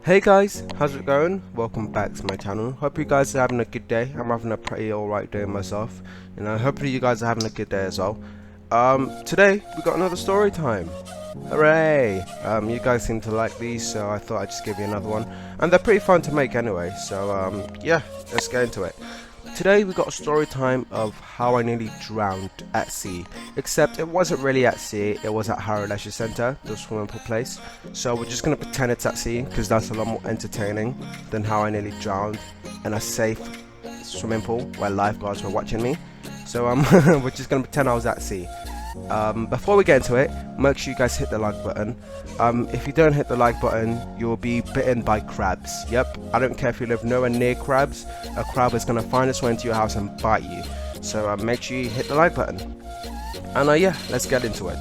Hey guys, how's it going? Welcome back to my channel. Hope you guys are having a good day. I'm having a pretty alright day myself. Hopefully you guys are having a good day as well. Today we got another story time. Hooray! You guys seem to like these, so I thought I'd just give you another one. And they're pretty fun to make anyway, so yeah, let's get into it. Today we got a story time of how I nearly drowned at sea. Except it wasn't really at sea, it was at Harrow Leisure Centre, the swimming pool place. So we're just going to pretend it's at sea, because that's a lot more entertaining than how I nearly drowned in a safe swimming pool where lifeguards were watching me. So we're just going to pretend I was at sea. Before we get into it, make sure you guys hit the like button. If you don't hit the like button, you'll be bitten by crabs. Yep, I don't care if you live nowhere near crabs, a crab is going to find its way into your house and bite you. So make sure you hit the like button. And yeah, let's get into it.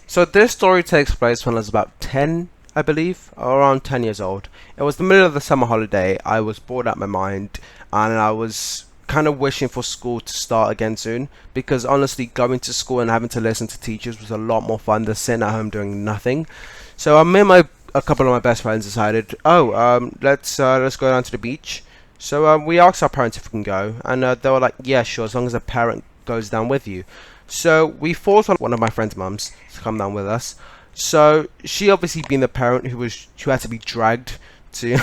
So this story takes place when I was about 10, I believe, or around 10 years old. It was the middle of the summer holiday. I was bored out my mind and I was kind of wishing for school to start again soon, because honestly going to school and having to listen to teachers was a lot more fun than sitting at home doing nothing. So me and a couple of my best friends decided, let's go down to the beach. So we asked our parents if we can go, and they were like, yeah, sure, as long as a parent goes down with you. So we forced on one of my friend's mums to come down with us. So she, obviously being the parent who had to be dragged to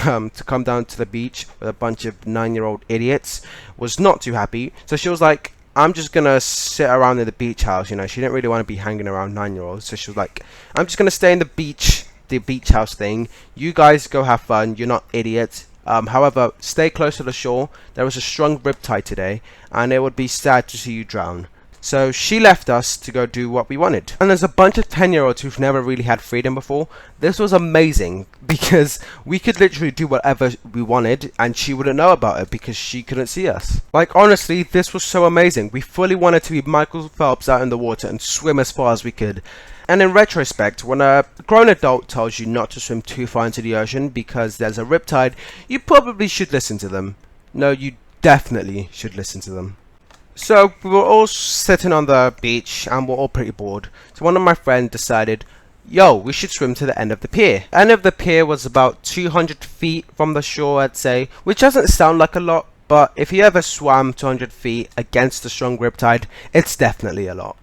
come down to the beach with a bunch of 9-year-old idiots, was not too happy. So she was like, I'm just gonna sit around in the beach house. She didn't really want to be hanging around 9-year-olds. So she was like, I'm just gonna stay in the beach house thing. You guys go have fun. You're not idiots. However, stay close to the shore. There was a strong riptide today, and it would be sad to see you drown. So she left us to go do what we wanted. And there's a bunch of 10-year-olds who've never really had freedom before. This was amazing because we could literally do whatever we wanted and she wouldn't know about it because she couldn't see us. Like, honestly, this was so amazing. We fully wanted to be Michael Phelps out in the water and swim as far as we could. And in retrospect, when a grown adult tells you not to swim too far into the ocean because there's a riptide, you probably should listen to them. No, you definitely should listen to them. So we were all sitting on the beach and we're all pretty bored. So one of my friends decided, yo, we should swim to the end of the pier. The end of the pier was about 200 feet from the shore, I'd say, which doesn't sound like a lot, but if you ever swam 200 feet against a strong riptide, it's definitely a lot.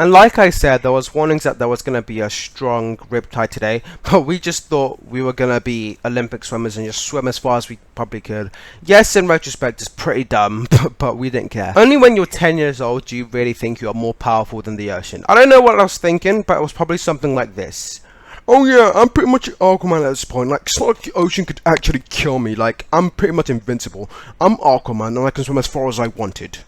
And like I said, there was warnings that there was going to be a strong riptide today, but we just thought we were going to be Olympic swimmers and just swim as far as we probably could. Yes, in retrospect, it's pretty dumb, but we didn't care. Only when you're 10 years old do you really think you are more powerful than the ocean. I don't know what I was thinking, but it was probably something like this. Oh yeah, I'm pretty much Aquaman at this point. Like, it's not like the ocean could actually kill me. Like, I'm pretty much invincible. I'm Aquaman and I can swim as far as I wanted.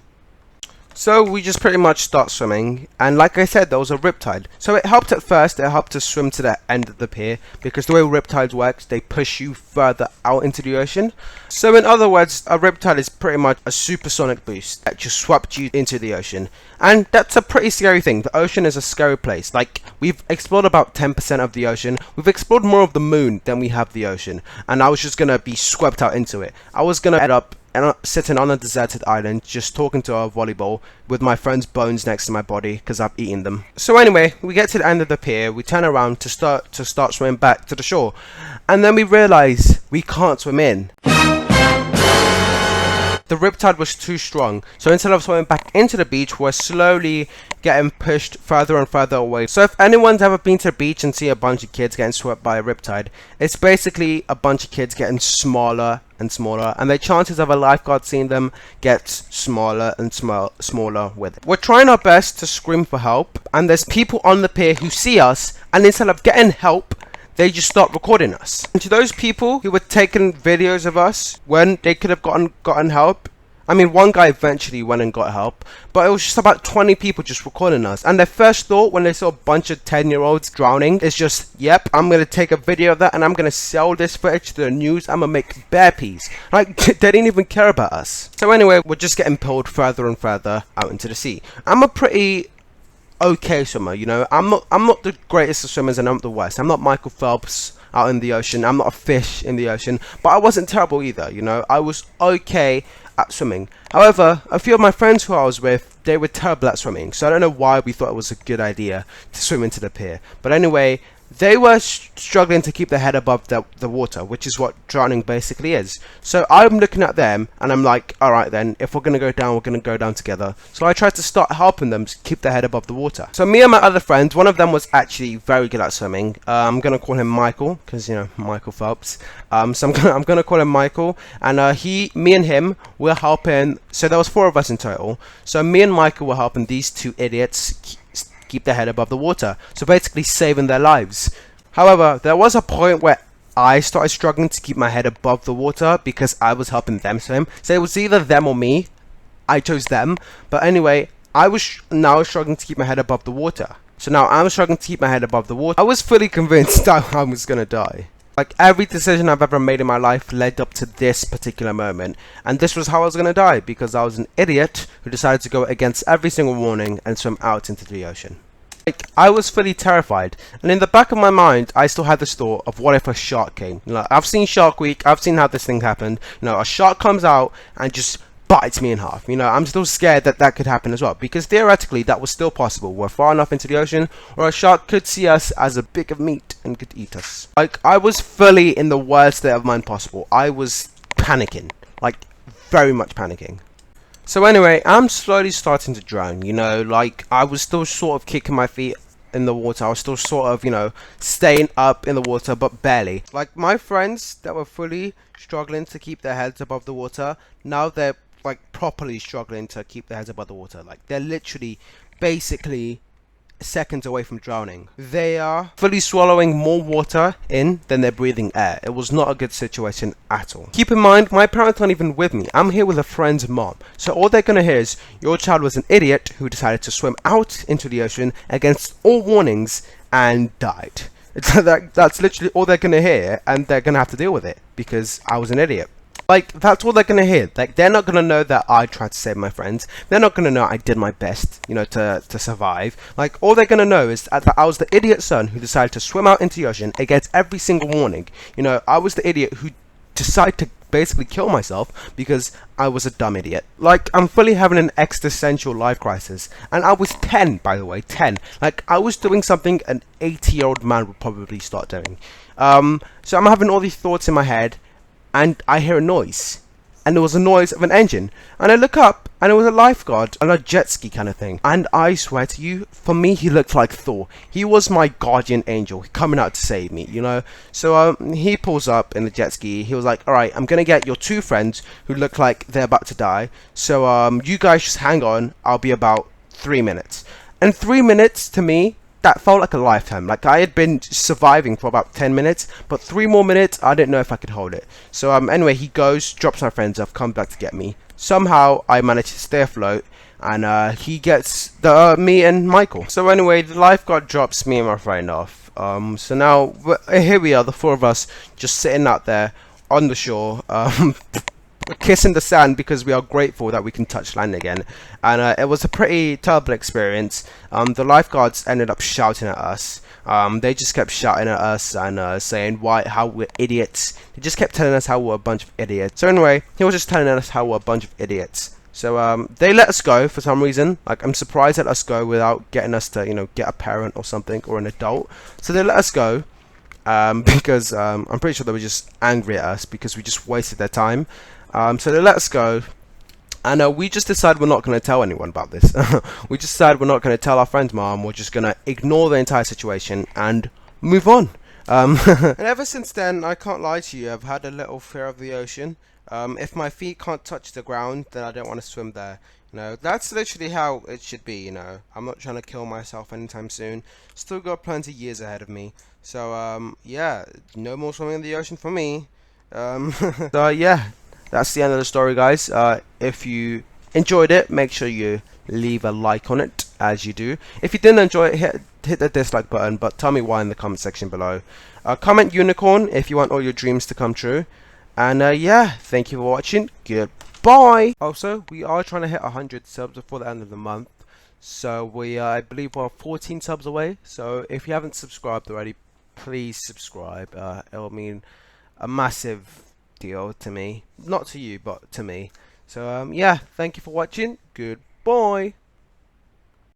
So we just pretty much start swimming, and like I said, there was a riptide. So it helped at first, it helped to swim to the end of the pier, because the way riptides work, they push you further out into the ocean. So in other words, a riptide is pretty much a supersonic boost that just swept you into the ocean. And that's a pretty scary thing. The ocean is a scary place. Like, we've explored about 10% of the ocean. We've explored more of the moon than we have the ocean. And I was just gonna be swept out into it. I was gonna end up sitting on a deserted island just talking to a volleyball with my friend's bones next to my body because I've eaten them. So anyway, we get to the end of the pier, we turn around to start swimming back to the shore, and then we realize we can't swim in. The riptide was too strong, so instead of swimming back into the beach, we're slowly getting pushed further and further away. So if anyone's ever been to the beach and see a bunch of kids getting swept by a riptide, it's basically a bunch of kids getting smaller and smaller, and the chances of a lifeguard seeing them gets smaller and smaller with it. We're trying our best to scream for help, and there's people on the pier who see us, and instead of getting help, they just start recording us. And to those people who were taking videos of us when they could have gotten help, I mean, one guy eventually went and got help, but it was just about 20 people just recording us. And their first thought when they saw a bunch of 10-year-olds drowning is just, yep, I'm going to take a video of that and I'm going to sell this footage to the news. I'm going to make bare peas. Like, they didn't even care about us. So anyway, we're just getting pulled further and further out into the sea. I'm a pretty okay swimmer, I'm not the greatest of swimmers and I'm not the worst. I'm not Michael Phelps. out in the ocean. I'm not a fish in the ocean, but I wasn't terrible either, you know. I was okay at swimming. However, a few of my friends who I was with, they were terrible at swimming, so I don't know why we thought it was a good idea to swim into the pier. But anyway, they were struggling to keep their head above the water, which is what drowning basically is. So I'm looking at them and I'm like, alright then, if we're going to go down, we're going to go down together. So I tried to start helping them keep their head above the water. So me and my other friend, one of them was actually very good at swimming. I'm going to call him Michael, because, you know, Michael Phelps. So I'm gonna call him Michael, and me and him were helping. So there was 4 of us in total. So me and Michael were helping these 2 idiots keep their head above the water, so basically saving their lives. However, there was a point where I started struggling to keep my head above the water because I was helping them swim. So it was either them or me. I chose them, but anyway, I was now struggling to keep my head above the water. So now I'm struggling to keep my head above the water. I was fully convinced that I was gonna die. Like, every decision I've ever made in my life led up to this particular moment, and this was how I was going to die, because I was an idiot who decided to go against every single warning and swim out into the ocean. Like, I was fully terrified, and in the back of my mind I still had this thought of what if a shark came. You know, I've seen Shark Week, I've seen how this thing happened. You know, a shark comes out and just bites me in half. You know, I'm still scared that that could happen as well, because theoretically that was still possible. We're far enough into the ocean where a shark could see us as a big of meat and could eat us. Like, I was fully in the worst state of mind possible. I was panicking, like very much panicking. So anyway, I'm slowly starting to drown, you know, like I was still sort of kicking my feet in the water. I was still sort of, you know, staying up in the water, but barely. Like, my friends that were fully struggling to keep their heads above the water, now they're like properly struggling to keep their heads above the water. Like, they're literally basically seconds away from drowning. They are fully swallowing more water in than they're breathing air. It was not a good situation at all. Keep in mind, my parents aren't even with me. I'm here with a friend's mom. So all they're gonna hear is, your child was an idiot who decided to swim out into the ocean against all warnings and died. That's literally all they're gonna hear, and they're gonna have to deal with it because I was an idiot. Like, that's all they're gonna hear. Like, they're not gonna know that I tried to save my friends. They're not gonna know I did my best, you know, to survive. Like, all they're gonna know is that I was the idiot son who decided to swim out into the ocean against every single warning. You know, I was the idiot who decided to basically kill myself because I was a dumb idiot. Like, I'm fully having an existential life crisis. And I was 10, by the way, 10. Like, I was doing something an 80-year-old man would probably start doing. So I'm having all these thoughts in my head, and I hear a noise, and it was a noise of an engine, and I look up, and it was a lifeguard on a jet ski kind of thing. And I swear to you, for me, he looked like Thor. He was my guardian angel coming out to save me, you know. So he pulls up in the jet ski. He was like, alright, I'm gonna get your 2 friends who look like they're about to die, so you guys just hang on. I'll be about 3 minutes. And 3 minutes to me, that felt like a lifetime. Like, I had been surviving for about 10 minutes, but 3 more minutes, I didn't know if I could hold it. So anyway, he goes, drops my friends off, comes back to get me. Somehow I managed to stay afloat, and he gets me and Michael. So anyway, the lifeguard drops me and my friend off. So now here we are, the 4 of us, just sitting out there on the shore, kissing the sand because we are grateful that we can touch land again. And it was a pretty terrible experience. The lifeguards ended up shouting at us. They just kept shouting at us and saying how we're idiots. They just kept telling us how we're a bunch of idiots. So anyway, he was just telling us how we're a bunch of idiots. So they let us go for some reason. Like, I'm surprised they let us go without getting us to, you know, get a parent or something, or an adult. So they let us go. Because I'm pretty sure they were just angry at us because we just wasted their time. So they let us go, and we just decided we're not going to tell anyone about this. We just decided we're not going to tell our friend's mom. We're just going to ignore the entire situation and move on. And ever since then, I can't lie to you, I've had a little fear of the ocean. If my feet can't touch the ground, then I don't want to swim there. You know, that's literally how it should be, you know. I'm not trying to kill myself anytime soon. Still got plenty of years ahead of me. So, yeah, no more swimming in the ocean for me. So, yeah. That's the end of the story, guys. If you enjoyed it, make sure you leave a like on it, as you do. If you didn't enjoy it, hit the dislike button, but tell me why in the comment section below. Comment unicorn if you want all your dreams to come true. And yeah, thank you for watching. Goodbye. Also, we are trying to hit 100 subs before the end of the month. So I believe we're 14 subs away. So if you haven't subscribed already, please subscribe. It'll mean a massive deal to me, not to you, but to me. So yeah, thank you for watching. Goodbye.